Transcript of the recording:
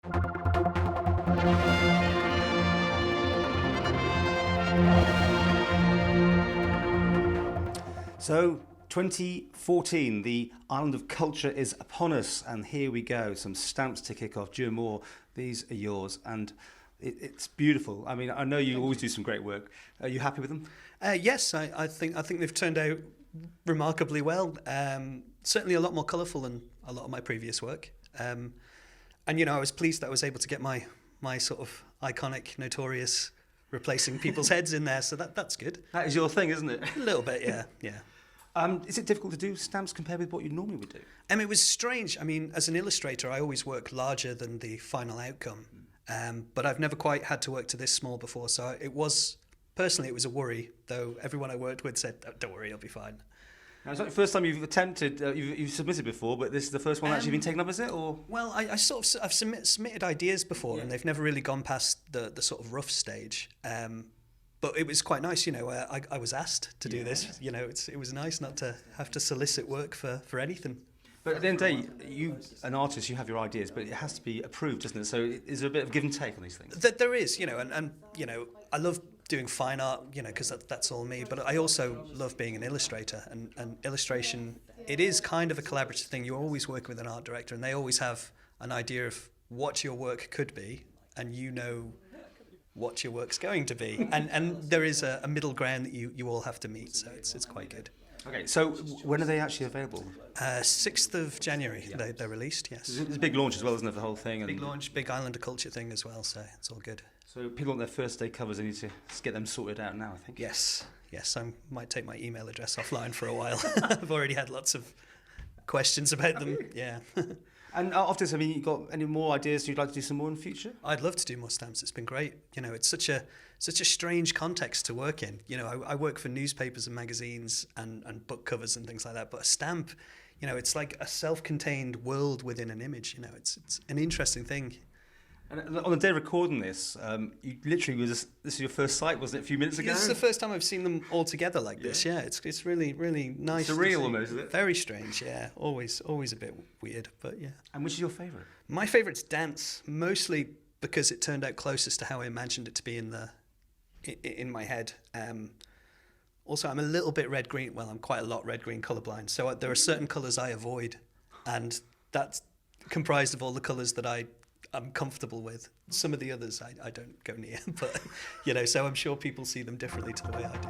So, 2014, the island of culture is upon us, and here we go. Some stamps to kick off. Juan Moore, these are yours, and it's beautiful. I mean, I know you always do some great work. Are you happy with them? Yes, I think they've turned out remarkably well. Certainly a lot more colourful than a lot of my previous work. And you know, I was pleased that I was able to get my sort of iconic, notorious replacing people's heads in there. So that's good. That is your thing, isn't it? A little bit, yeah. Is it difficult to do stamps compared with what you normally would do? It was strange. I mean, as an illustrator, I always work larger than the final outcome. But I've never quite had to work to this small before. So personally, it was a worry, though everyone I worked with said, don't worry, it'll be fine. Now, it's not the first time you've attempted, you've submitted before, but this is the first one actually been taken up, is it? Or? Well, I've submitted ideas before, and they've never really gone past the sort of rough stage. But it was quite nice, you know. I was asked to do this. You know, it was nice not to have to solicit work for anything. But at the end of the day, you, an artist, you have your ideas, but it has to be approved, doesn't it? So is there a bit of give and take on these things? There is, you know, and you know, I love doing fine art, you know, because that's all me. But I also love being an illustrator, and illustration, it is kind of a collaborative thing. You're always working with an art director, and they always have an idea of what your work could be, and you know what your work's going to be, and there is a middle ground that you all have to meet, so it's quite good. Okay, so when are they actually available? 6th of January, they're released, yes. It's a big launch as well, isn't it, the whole thing? Big launch, big Island of Culture thing as well, so it's all good. So people on their first day covers, they need to get them sorted out now, I think. Yes, I might take my email address offline for a while. I've already had lots of questions about them, yeah. And after this, I mean, you got any more ideas? You'd like to do some more in the future? I'd love to do more stamps. It's been great. You know, it's such a strange context to work in. You know, I work for newspapers and magazines and book covers and things like that. But a stamp, you know, it's like a self-contained world within an image. You know, it's an interesting thing. And on the day of recording this, you literally this is your first sight, wasn't it? A few minutes ago. This is the first time I've seen them all together like this. Yeah, it's really nice. Surreal almost, isn't it? Very strange. Yeah, always a bit weird, but yeah. And which is your favourite? My favourite's dance, mostly because it turned out closest to how I imagined it to be in my head. Also, I'm a little bit red-green. Well, I'm quite a lot red-green colourblind, so there are certain colours I avoid, and that's comprised of all the colours that I'm comfortable with. Some of the others I don't go near, but you know, so I'm sure people see them differently to the way I do.